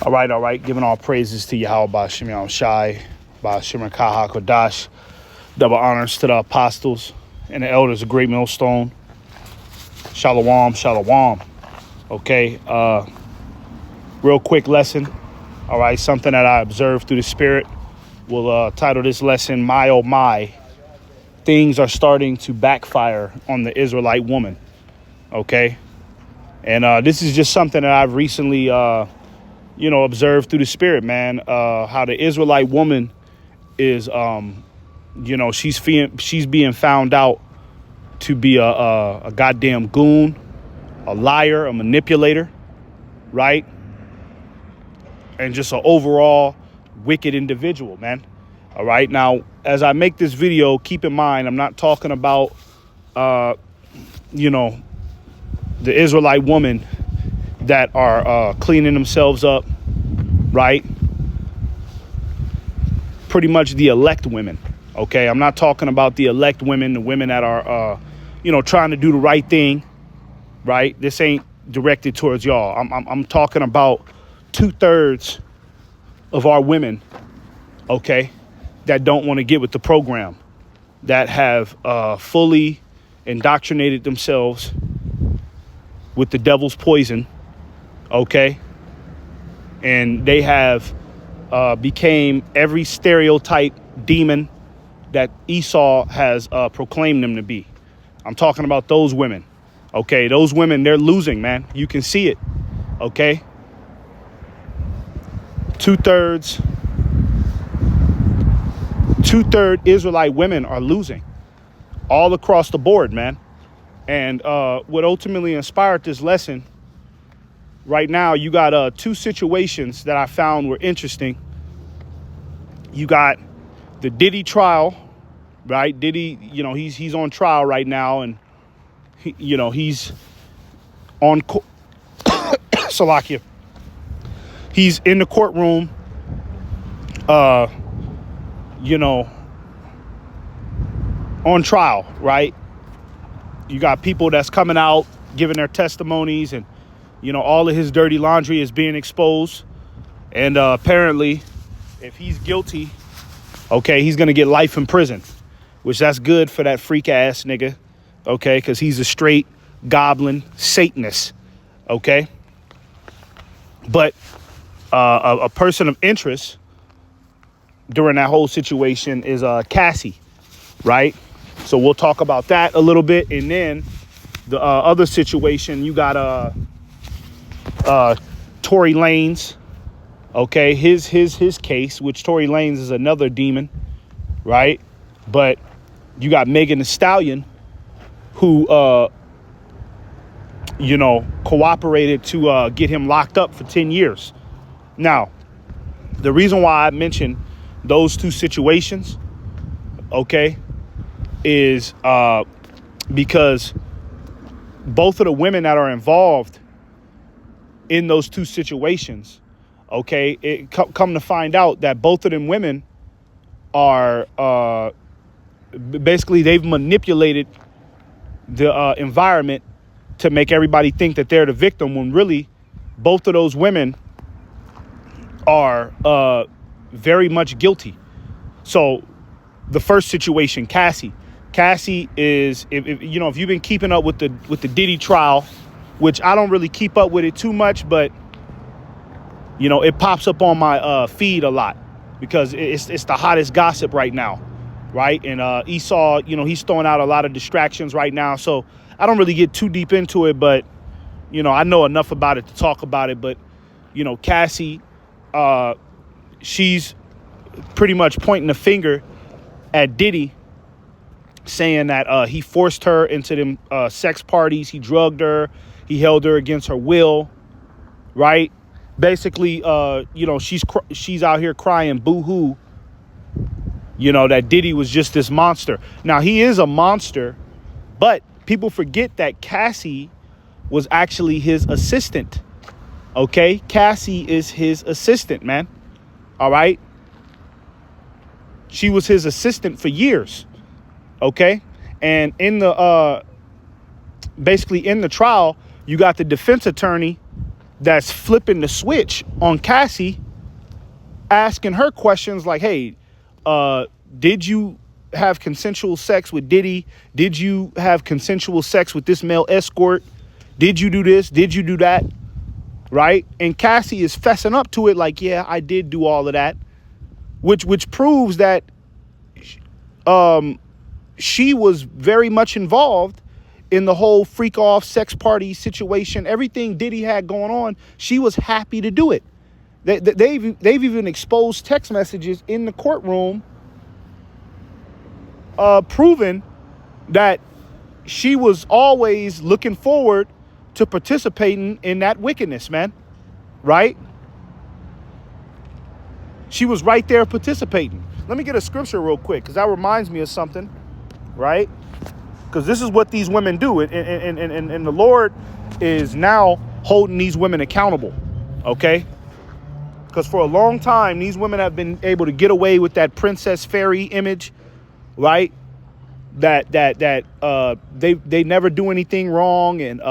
All right. Giving all praises to Yahweh Ba'Shem Yahweh Shai, Ba'Shem Kaha Kodash. Double honors to the apostles and the elders of Great Millstone. Shalom. Okay. Real quick lesson. All right. Something that I observed through the spirit. We'll title this lesson, My Oh My. Things are starting to backfire on the Israelite woman. Okay. And this is just something that I've recently, observed through the spirit, man. How the Israelite woman is, she's being found out to be a goddamn goon, a liar, a manipulator, right? And just an overall wicked individual, man. All right. Now, as I make this video, keep in mind, I'm not talking about, the Israelite women that are cleaning themselves up, right? Pretty much the elect women. Okay. I'm not talking about the elect women, the women that are, trying to do the right thing. Right. This ain't directed towards y'all. I'm talking about 2/3 of our women. OK, that don't want to get with the program, that have fully indoctrinated themselves with the devil's poison. OK, and they have became every stereotype demon that Esau has proclaimed them to be. I'm talking about those women. OK, those women, they're losing, man. You can see it. OK, 2/3 Israelite women are losing all across the board, man. And what ultimately inspired this lesson right now, you got two situations that I found were interesting. You got the Diddy trial, right? Diddy, he's on trial right now, and he's on Salakia. He's in the courtroom, on trial, right? You got people that's coming out, giving their testimonies, and, all of his dirty laundry is being exposed. And apparently, if he's guilty, okay, he's going to get life in prison, which that's good for that freak ass nigga, okay, because he's a straight goblin Satanist, okay? But a person of interest during that whole situation is Cassie, right? So we'll talk about that a little bit. And then the other situation, you got Tory Lanez, okay, his case, which Tory Lanez is another demon, right? But you got Megan Thee Stallion, who cooperated to get him locked up for 10 years. Now, the reason why I mentioned those two situations, okay, is because both of the women that are involved in those two situations, okay, it come to find out that both of them women are basically, they've manipulated the environment to make everybody think that they're the victim, when really both of those women are very much guilty. So the first situation, Cassie is, if you've been keeping up with the Diddy trial, which I don't really keep up with it too much, but it pops up on my feed a lot because it's the hottest gossip right now, right? And Esau, he's throwing out a lot of distractions right now, so I don't really get too deep into it, but I know enough about it to talk about it. But Cassie, she's pretty much pointing the finger at Diddy, saying that he forced her into them sex parties. He drugged her. He held her against her will. Right. Basically, she's out here crying boo-hoo, that Diddy was just this monster. Now, he is a monster, but people forget that Cassie was actually his assistant. OK, Cassie is his assistant, man. All right. She was his assistant for years. OK, and basically in the trial, you got the defense attorney that's flipping the switch on Cassie, asking her questions like, hey, did you have consensual sex with Diddy? Did you have consensual sex with this male escort? Did you do this? Did you do that? Right? And Cassie is fessing up to it like, yeah, I did do all of that, which proves that she was very much involved in the whole freak off sex party situation. Everything Diddy had going on, she was happy to do it. They've even exposed text messages in the courtroom proving that she was always looking forward to participating in that wickedness, man. Right? She was right there participating. Let me get a scripture real quick, because that reminds me of something, right? Because this is what these women do. And the Lord is now holding these women accountable, okay? Because for a long time, these women have been able to get away with that princess fairy image, right? That they never do anything wrong, and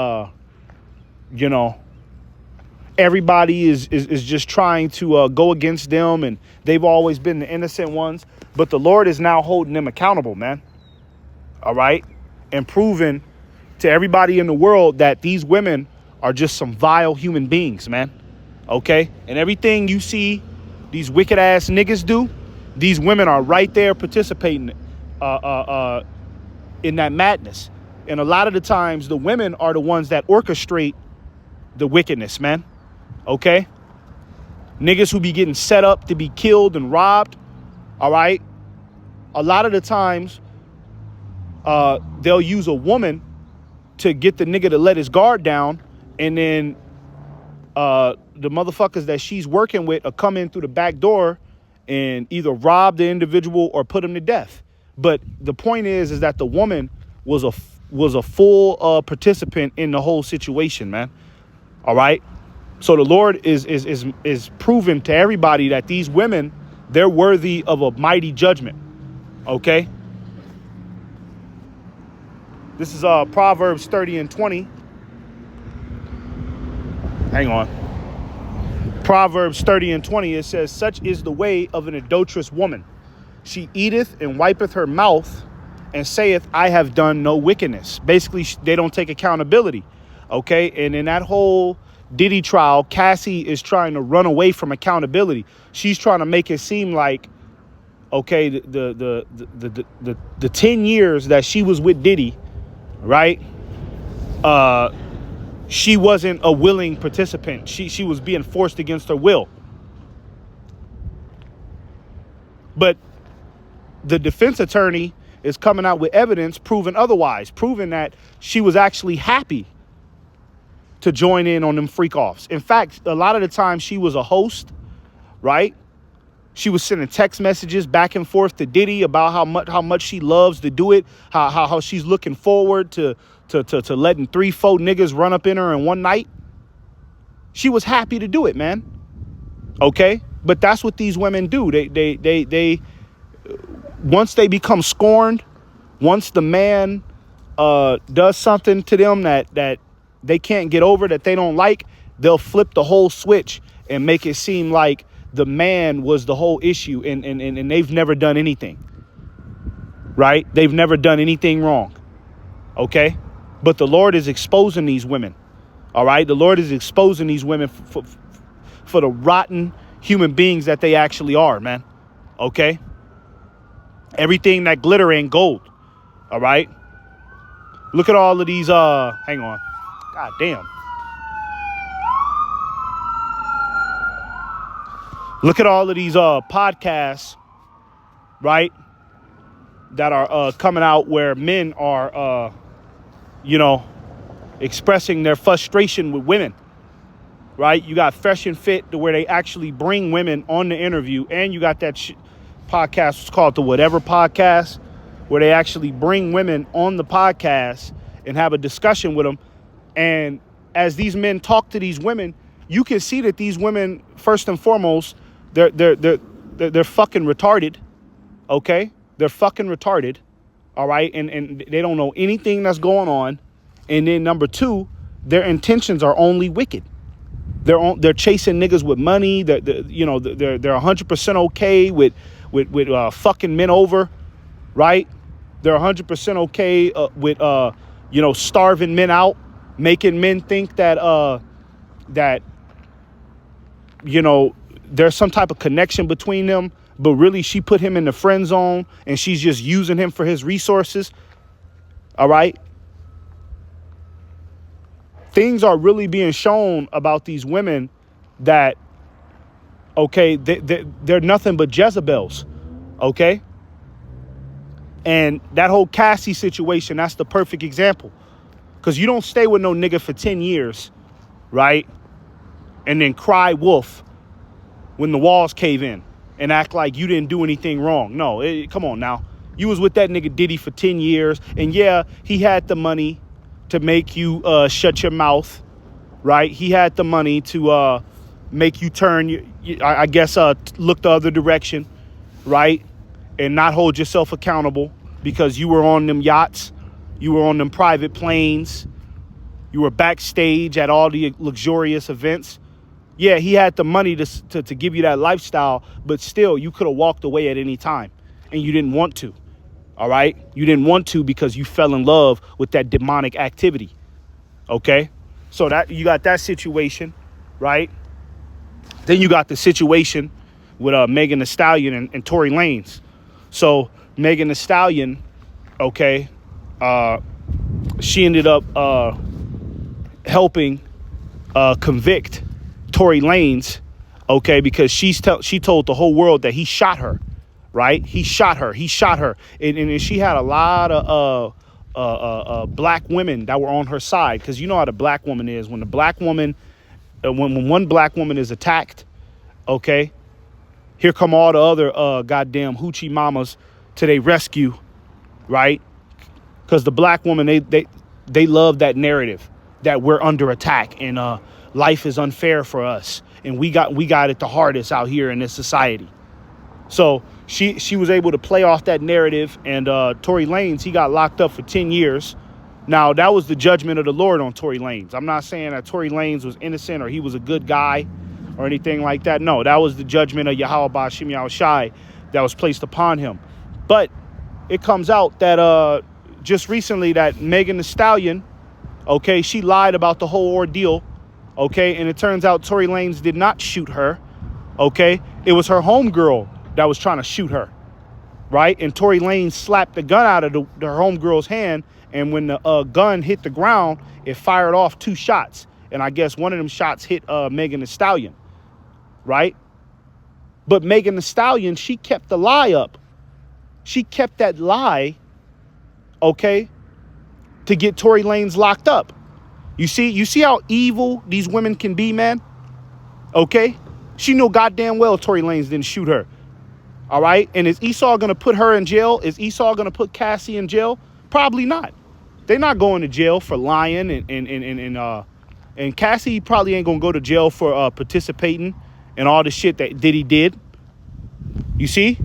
you know, everybody is just trying to go against them, and they've always been the innocent ones. But the Lord is now holding them accountable, man. All right, and proving to everybody in the world that these women are just some vile human beings, man. Okay, and everything you see these wicked ass niggas do, these women are right there participating in that madness. And a lot of the times the women are the ones that orchestrate the wickedness, man. Okay, niggas who be getting set up to be killed and robbed. All right, a lot of the times they'll use a woman to get the nigga to let his guard down, and then the motherfuckers that she's working with will come in through the back door and either rob the individual or put him to death. But the point is that the woman was a full participant in the whole situation, man. All right. So the Lord is proving to everybody that these women, they're worthy of a mighty judgment. Okay. This is Proverbs 30 and 20. Hang on. Proverbs 30 and 20, it says, such is the way of an adulterous woman. She eateth and wipeth her mouth and saith, I have done no wickedness. Basically, they don't take accountability. Okay. And in that whole Diddy trial, Cassie is trying to run away from accountability. She's trying to make it seem like, okay, the 10 years that she was with Diddy, right? She wasn't a willing participant. She was being forced against her will. But the defense attorney is coming out with evidence proving otherwise, proving that she was actually happy to join in on them freak offs. In fact, a lot of the time she was a host, right? She was sending text messages back and forth to Diddy about how much she loves to do it, how she's looking forward to letting 3-4 niggas run up in her in one night. She was happy to do it, man. Okay? But that's what these women do. They once they become scorned, once the man does something to them that they can't get over, that they don't like, they'll flip the whole switch and make it seem like the man was the whole issue, and they've never done anything. Right? They've never done anything wrong. Okay? But the Lord is exposing these women. All right? The Lord is exposing these women for the rotten human beings that they actually are, man. Okay? Everything that glitter ain't gold. All right? Look at all of these, hang on. God damn. Look at all of these podcasts, right, that are coming out where men are, expressing their frustration with women, right? You got Fresh and Fit, to where they actually bring women on the interview, and you got that podcast, it's called the Whatever Podcast, where they actually bring women on the podcast and have a discussion with them. And as these men talk to these women, you can see that these women, first and foremost, they're fucking retarded. Okay? They're fucking retarded. All right? And they don't know anything that's going on. And then number two, their intentions are only wicked. They're chasing niggas with money. They're 100% okay with fucking men over, right? They're 100% okay with starving men out, making men think that there's some type of connection between them, but really she put him in the friend zone and she's just using him for his resources. All right. Things are really being shown about these women that, okay, they're nothing but Jezebels. Okay. And that whole Cassie situation, that's the perfect example. Because you don't stay with no nigga for 10 years, right? And then cry wolf when the walls cave in and act like you didn't do anything wrong. No, come on now. You was with that nigga Diddy for 10 years. And yeah, he had the money to make you shut your mouth, right? He had the money to make you turn, look the other direction, right? And not hold yourself accountable because you were on them yachts. You were on them private planes. You were backstage at all the luxurious events. Yeah, he had the money to give you that lifestyle, but still, you could have walked away at any time, and you didn't want to, all right? You didn't want to because you fell in love with that demonic activity, okay? So that you got that situation, right? Then you got the situation with Megan Thee Stallion and Tory Lanez. So Megan Thee Stallion, okay, she ended up helping convict Tory Lanez, okay, because she told the whole world that he shot her, right? He shot her. And she had a lot of black women that were on her side, because you know how the black woman is. When the black woman, when one black woman is attacked, okay, here come all the other goddamn hoochie mamas to their rescue, right? Because the black woman, they love that narrative that we're under attack and life is unfair for us and we got it the hardest out here in this society. So she was able to play off that narrative, and Tory Lanez, he got locked up for 10 years. Now, that was the judgment of the Lord on Tory Lanez. I'm not saying that Tory Lanez was innocent or he was a good guy or anything like that. No, that was the judgment of Yahweh Ba'Shem Yahushai that was placed upon him. But it comes out that just recently that Megan Thee Stallion, okay, she lied about the whole ordeal, okay, and it turns out Tory Lanez did not shoot her, okay? It was her homegirl that was trying to shoot her, right? And Tory Lanez slapped the gun out of her homegirl's hand, and when the gun hit the ground, it fired off 2 shots, and I guess one of them shots hit Megan Thee Stallion, right? But Megan Thee Stallion, she kept the lie up. She kept that lie, okay, to get Tory Lanez locked up. You see how evil these women can be, man? Okay? She knew goddamn well Tory Lanez didn't shoot her. All right? And is Esau going to put her in jail? Is Esau going to put Cassie in jail? Probably not. They're not going to jail for lying, and Cassie probably ain't going to go to jail for participating in all the shit that Diddy did. You see?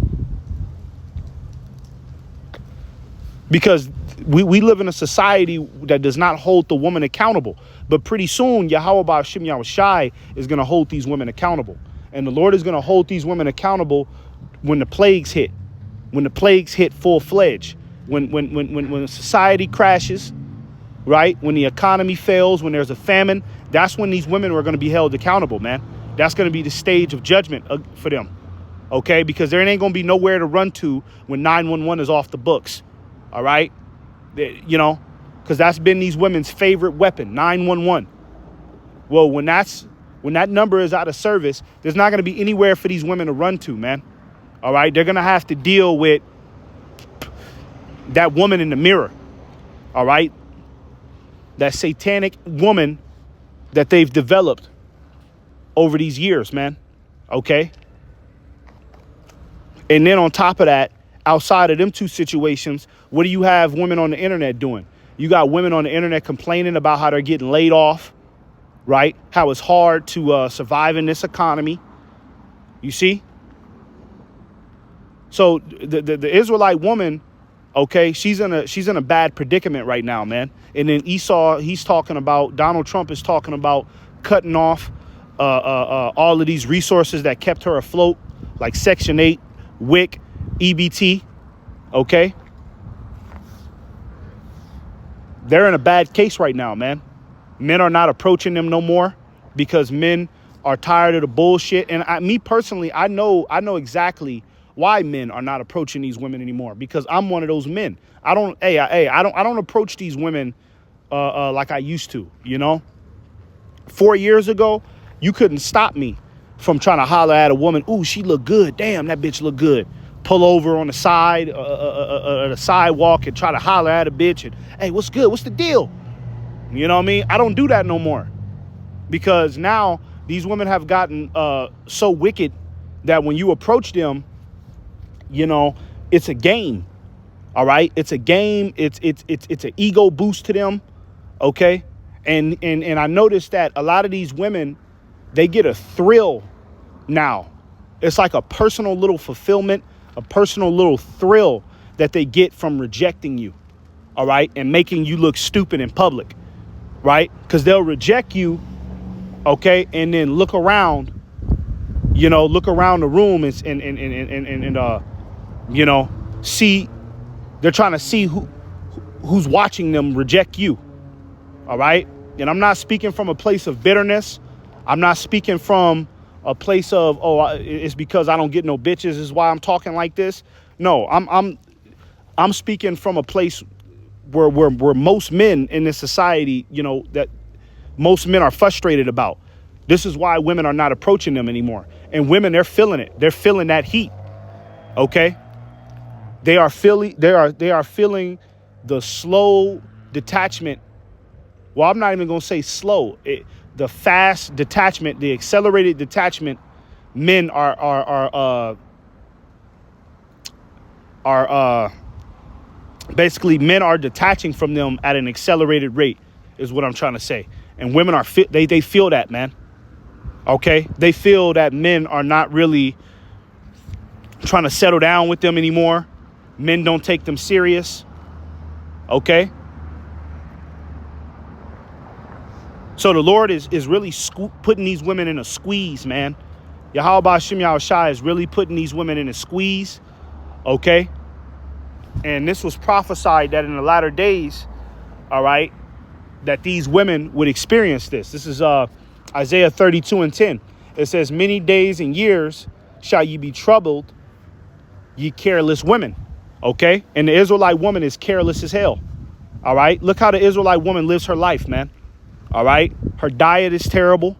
Because we live in a society that does not hold the woman accountable. But pretty soon, Yahweh Ba'Shem Yahushai is going to hold these women accountable. And the Lord is going to hold these women accountable when the plagues hit. When the plagues hit full-fledged. When society crashes, right? When the economy fails, when there's a famine, that's when these women are going to be held accountable, man. That's going to be the stage of judgment for them. Okay? Because there ain't going to be nowhere to run to when 911 is off the books. All right? You know, because that's been these women's favorite weapon, 911. Well, when that number is out of service, there's not going to be anywhere for these women to run to, man. All right? They're going to have to deal with that woman in the mirror. All right? That satanic woman that they've developed over these years, man. Okay? And then on top of that, outside of them 2 situations, what do you have women on the internet doing? You got women on the internet complaining about how they're getting laid off, right? How it's hard to survive in this economy. You see? So the Israelite woman, okay, she's in a bad predicament right now, man. And then Esau, Donald Trump is talking about cutting off all of these resources that kept her afloat, like Section 8, WIC, EBT, okay? They're in a bad case right now, man. Men are not approaching them no more because men are tired of the bullshit. And me personally, I know exactly why men are not approaching these women anymore, because I'm one of those men. I don't approach these women like I used to, you know? 4 years ago, you couldn't stop me from trying to holler at a woman. Ooh, she look good. Damn, that bitch look good. Pull over on the side, the sidewalk, and try to holler at a bitch. And, hey, what's good? What's the deal? You know what I mean? I don't do that no more, because now these women have gotten so wicked that when you approach them, you know, it's a game. All right, it's a game. It's an ego boost to them. Okay, and I noticed that a lot of these women, they get a thrill now. It's like a personal little fulfillment, a personal little thrill that they get from rejecting you. All right, and making you look stupid in public. Right, because they'll reject you. Okay, and then look around. You know, look around the room and you know, see. They're trying to see who's watching them reject you. All right. And I'm not speaking from a place of bitterness. I'm not speaking from a place of, oh, it's because I don't get no bitches is why I'm talking like this. No, I'm speaking from a place where most men in this society, you know, that most men are frustrated about. This is why women are not approaching them anymore. And women, they're feeling it. They're feeling that heat. Okay. They are feeling the slow detachment. Well, I'm not even going to say slow. The fast detachment, the accelerated detachment. Men are basically, men are detaching from them at an accelerated rate, is what I'm trying to say. And women are they feel that, man. Okay, they feel that men are not really trying to settle down with them anymore. Men don't take them serious. Okay. So the Lord is really putting these women in a squeeze, man. Yahweh Shem Yahushai is really putting these women in a squeeze. Okay. And this was prophesied that in the latter days, all right, that these women would experience this. This is Isaiah 32:10. It says, many days and years shall ye be troubled, ye careless women. Okay. And the Israelite woman is careless as hell. All right. Look how the Israelite woman lives her life, man. All right. Her diet is terrible.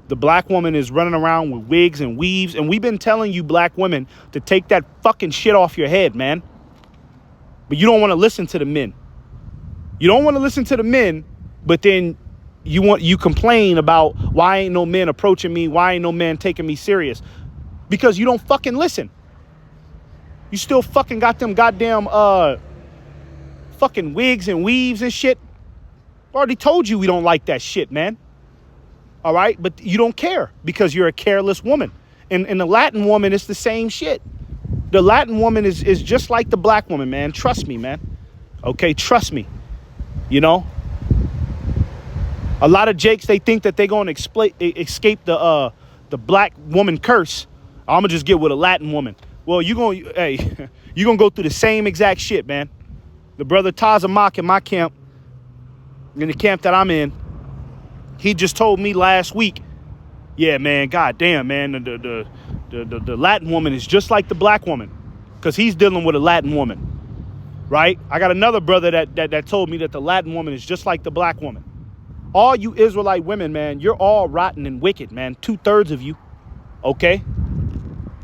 The black woman is running around with wigs and weaves. And we've been telling you black women to take that fucking shit off your head, man. But you don't want to listen to the men. You don't want to listen to the men. But then you complain about why ain't no men approaching me? Why ain't no man taking me serious? Because you don't fucking listen. You still fucking got them goddamn fucking wigs and weaves and shit. I already told you we don't like that shit, man. All right? But you don't care because you're a careless woman. And the Latin woman is the same shit. The Latin woman is just like the black woman, man. Trust me, man. Okay? Trust me. You know? A lot of jakes, they think that they're going to escape the black woman curse. I'm going to just get with a Latin woman. Well, you're going to go through the same exact shit, man. The brother Tazamak in my camp, in the camp that I'm in, he just told me last week, yeah, man, goddamn, man, the Latin woman is just like the black woman, because he's dealing with a Latin woman, right? I got another brother that told me that the Latin woman is just like the black woman. All you Israelite women, man, you're all rotten and wicked, man. 2/3 of you, okay?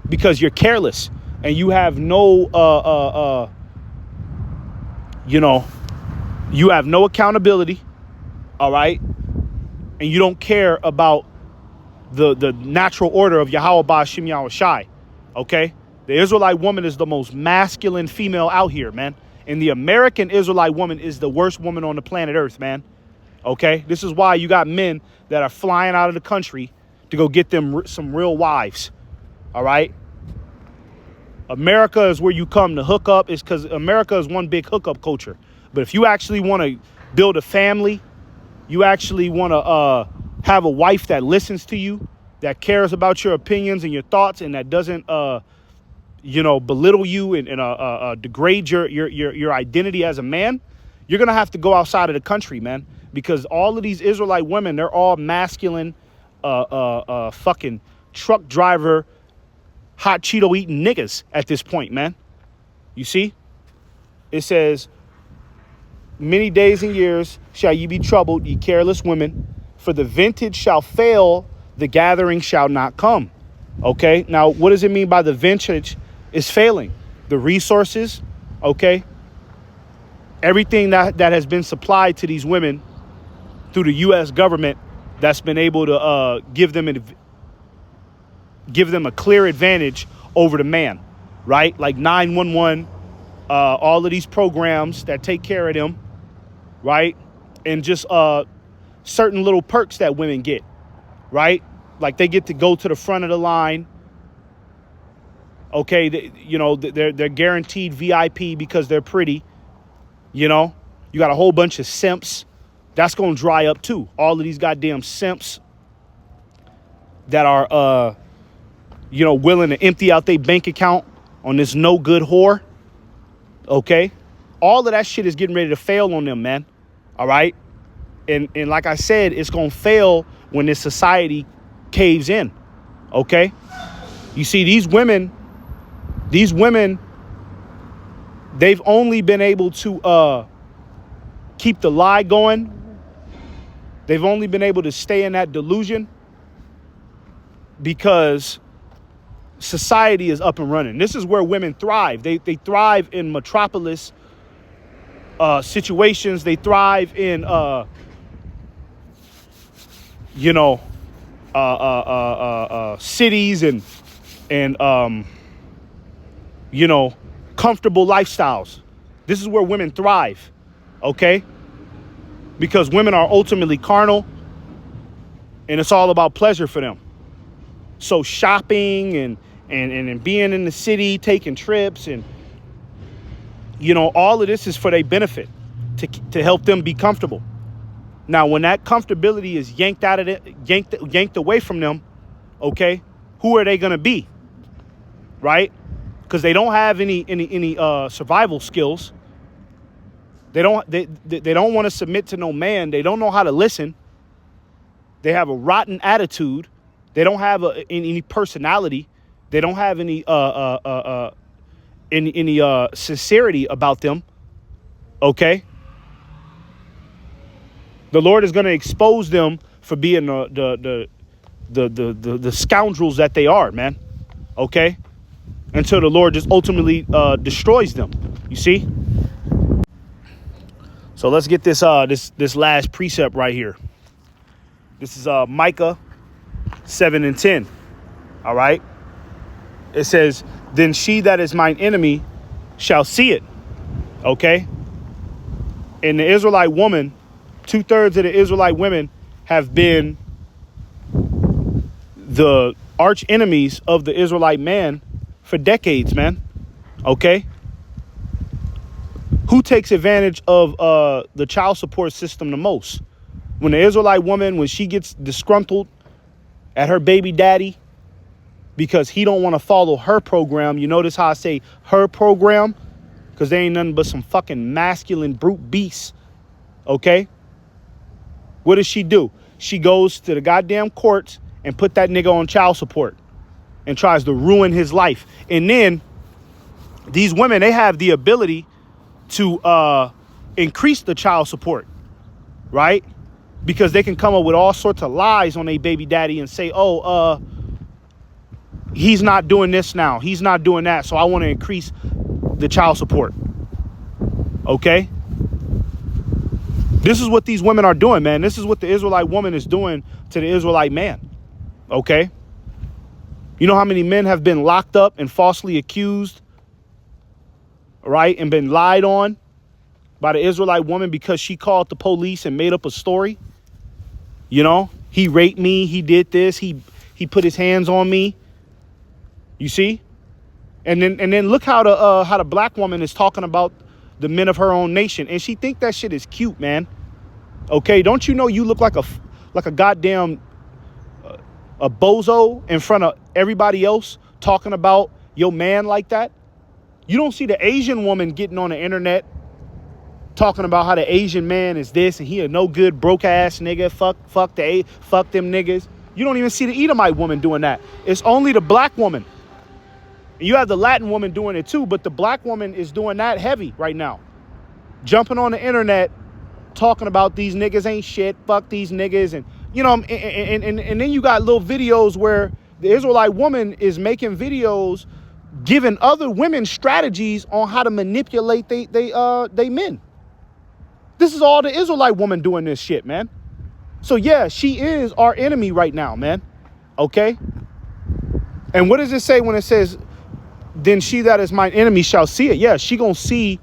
Because you're careless and you have no, you have no accountability. All right. And you don't care about the natural order of Yahweh Ba'Shem Yahushai. Okay. The Israelite woman is the most masculine female out here, man. And the American Israelite woman is the worst woman on the planet Earth, man. Okay. This is why you got men that are flying out of the country to go get them some real wives. All right. America is where you come to hook up. It's because America is one big hookup culture. But if you actually want to build a family, you actually want to have a wife that listens to you, that cares about your opinions and your thoughts, and that doesn't belittle you and degrade your identity as a man, you're gonna have to go outside of the country, man, because all of these Israelite women, they're all masculine, fucking truck driver, hot Cheeto eating niggas at this point, man. You see, it says, many days and years shall ye be troubled, ye careless women, for the vintage shall fail, the gathering shall not come. Okay, now what does it mean by the vintage is failing? The resources, okay, everything that has been supplied to these women through the U.S. government, that's been able to give them a clear advantage over the man, right? Like 911, all of these programs that take care of them, right? And just certain little perks that women get, right? Like they get to go to the front of the line. Okay, they're guaranteed VIP because they're pretty. You know, you got a whole bunch of simps. That's going to dry up too. All of these goddamn simps that are, willing to empty out their bank account on this no good whore. Okay, all of that shit is getting ready to fail on them, man. All right, and like I said, it's going to fail when this society caves in. Okay, you see, these women, they've only been able to keep the lie going. They've only been able to stay in that delusion because society is up and running. This is where women thrive. They thrive in metropolis situations. They thrive in cities and comfortable lifestyles. This is where women thrive, okay? Because women are ultimately carnal, and it's all about pleasure for them. So shopping and being in the city, taking trips, and all of this is for their benefit, to help them be comfortable. Now, when that comfortability is yanked out of it, yanked away from them, okay, who are they gonna be, right? Because they don't have any survival skills. They don't want to submit to no man. They don't know how to listen. They have a rotten attitude. They don't have any personality. They don't have any sincerity about them. Okay. The Lord is going to expose them for being the scoundrels that they are, man. Okay. Until the Lord just ultimately destroys them. You see? So let's get this last precept right here. This is Micah 7 and 10. All right. It says, then she that is mine enemy shall see it. Okay. And the Israelite woman, 2/3 of the Israelite women have been the arch enemies of the Israelite man for decades, man. Okay. Who takes advantage of the child support system the most? When the Israelite woman, when she gets disgruntled at her baby daddy because he don't want to follow her program. You notice how I say her program? Because they ain't nothing but some fucking masculine brute beasts. Okay? What does she do? She goes to the goddamn courts and put that nigga on child support and tries to ruin his life. And then these women, they have the ability to increase the child support, right? Because they can come up with all sorts of lies on their baby daddy and say, he's not doing this now. He's not doing that. So I want to increase the child support. Okay? This is what these women are doing, man. This is what the Israelite woman is doing to the Israelite man. Okay? You know how many men have been locked up and falsely accused, right? And been lied on by the Israelite woman because she called the police and made up a story. He raped me. He did this. He put his hands on me. You see? And then look how the black woman is talking about the men of her own nation. And she think that shit is cute, man. Okay. Don't you know you look like a goddamn a bozo in front of everybody else talking about your man like that. You don't see the Asian woman getting on the internet talking about how the Asian man is this and he a no good broke ass nigga. Fuck them niggas. You don't even see the Edomite woman doing that. It's only the black woman. You have the Latin woman doing it too, but the black woman is doing that heavy right now. Jumping on the internet, talking about these niggas ain't shit, fuck these niggas. And, you know, and then you got little videos where the Israelite woman is making videos giving other women strategies on how to manipulate they men. This is all the Israelite woman doing this shit, man. So, yeah, she is our enemy right now, man. Okay? And what does it say when it says, then she that is mine enemy shall see it? Yeah, she gonna see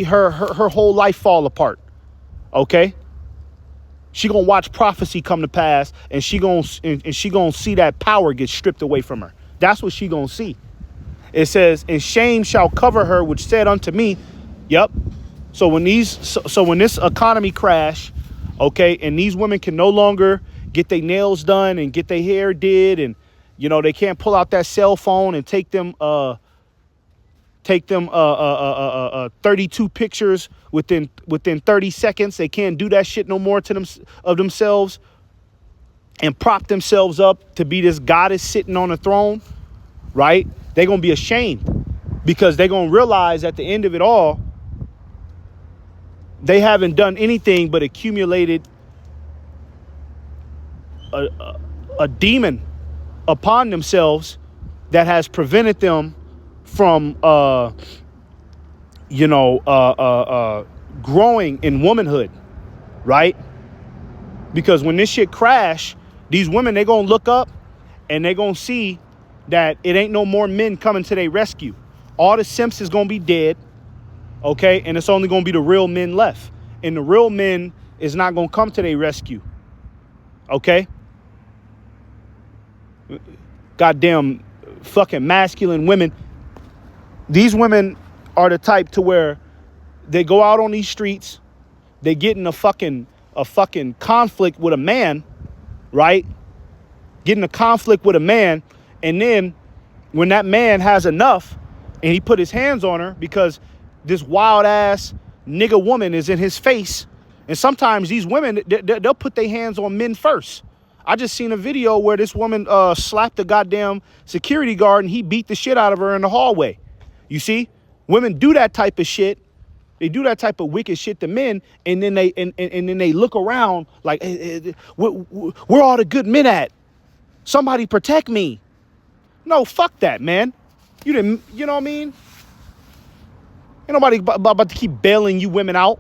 her whole life fall apart. Okay? She gonna watch prophecy come to pass, and she gonna see that power get stripped away from her. That's what she gonna see. It says, and shame shall cover her, which said unto me, yep. So when this economy crash, okay, and these women can no longer get their nails done and get their hair did, and you know they can't pull out that cell phone and take them 32 pictures within 30 seconds. They can't do that shit no more to themselves and prop themselves up to be this goddess sitting on a throne, right? They're gonna be ashamed because they're gonna realize at the end of it all, they haven't done anything but accumulated a demon upon themselves that has prevented them from, growing in womanhood, right? Because when this shit crash, these women, they gonna look up and they gonna see that it ain't no more men coming to their rescue. All the simps is gonna be dead. Okay, and it's only gonna be the real men left, and the real men is not gonna come to their rescue. Okay, goddamn fucking masculine women. These women are the type to where they go out on these streets, they get in a fucking conflict with a man, right? Get in a conflict with a man, and then when that man has enough, and he put his hands on her because this wild ass nigga woman is in his face. And sometimes these women, they'll put their hands on men first. I just seen a video where this woman slapped the goddamn security guard and he beat the shit out of her in the hallway. You see, women do that type of shit. They do that type of wicked shit to men, and then they look around like, where all the good men at? Somebody protect me. No, fuck that, man. You know what I mean? Ain't nobody about to keep bailing you women out,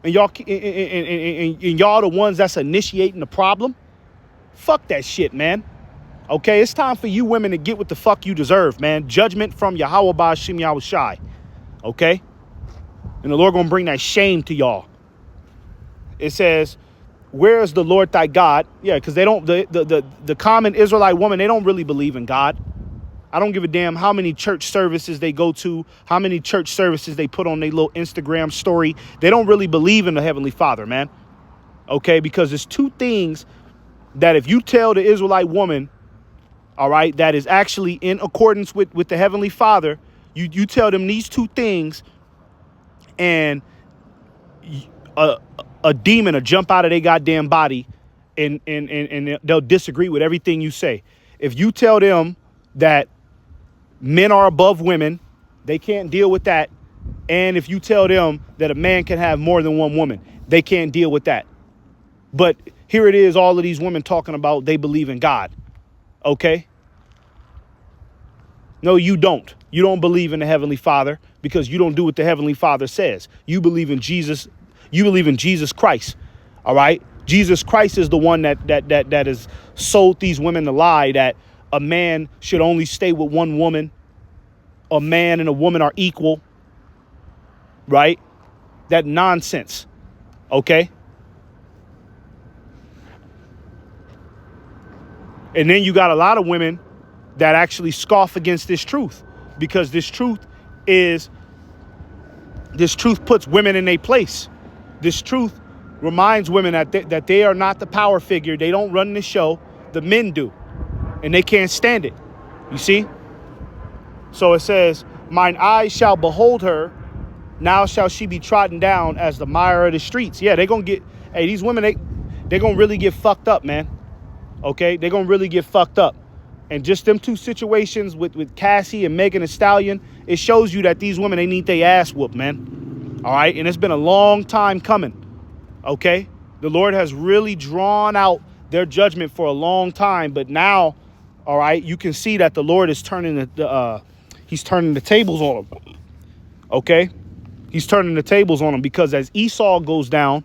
and y'all and y'all the ones that's initiating the problem. Fuck that shit, man. Okay, it's time for you women to get what the fuck you deserve, man. Judgment from Yahweh Ba'Shem Yahweh Shai. Okay, and the Lord gonna bring that shame to y'all. It says, "Where is the Lord thy God?" Yeah, because they don't. The common Israelite woman, they don't really believe in God. I don't give a damn how many church services they go to, how many church services they put on their little Instagram story. They don't really believe in the Heavenly Father, man. Okay, because there's two things that if you tell the Israelite woman, all right, that is actually in accordance with the Heavenly Father, you tell them these two things, and a demon will jump out of their goddamn body, and they'll disagree with everything you say. If you tell them that men are above women, they can't deal with that. And if you tell them that a man can have more than one woman, they can't deal with that. But here it is, all of these women talking about they believe in God. Okay? No, you don't. You don't believe in the Heavenly Father because you don't do what the Heavenly Father says. You believe in Jesus. You believe in Jesus Christ. All right? Jesus Christ is the one that has sold these women the lie that a man should only stay with one woman. A man and a woman are equal. Right? That nonsense. Okay? And then you got a lot of women that actually scoff against this truth, because this truth puts women in their place. This truth reminds women that they are not the power figure. They don't run the show. the men do. And they can't stand it. You see? So it says, mine eyes shall behold her. Now shall she be trodden down as the mire of the streets. Yeah, they're going to get, hey, these women, they're going to really get fucked up, man. Okay? They're going to really get fucked up. And just them two situations with Cassie and Megan Thee Stallion, it shows you that these women, they need their ass whooped, man. All right? And it's been a long time coming. Okay? The Lord has really drawn out their judgment for a long time. But now, all right, you can see that the Lord is turning he's turning the tables on them. Okay? He's turning the tables on them because as Esau goes down,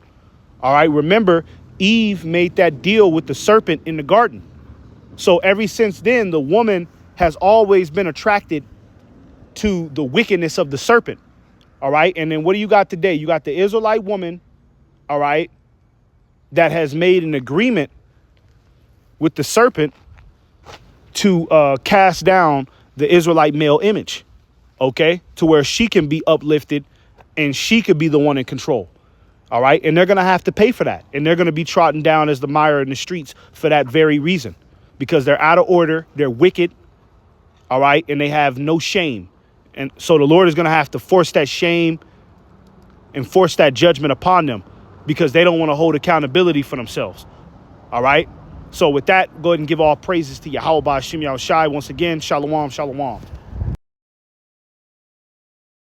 all right, remember, Eve made that deal with the serpent in the garden. So ever since then, the woman has always been attracted to the wickedness of the serpent. All right. And then what do you got today? You got the Israelite woman. All right. That has made an agreement with the serpent to cast down the Israelite male image. OK, to where she can be uplifted and she could be the one in control. All right. And they're going to have to pay for that. And they're going to be trodden down as the mire in the streets for that very reason. Because they're out of order, they're wicked, all right, and they have no shame. And so the Lord is going to have to force that shame and force that judgment upon them because they don't want to hold accountability for themselves, all right? So with that, go ahead and give all praises to Yahweh Ba'Shem Yahushai. Once again, shalom, shalom.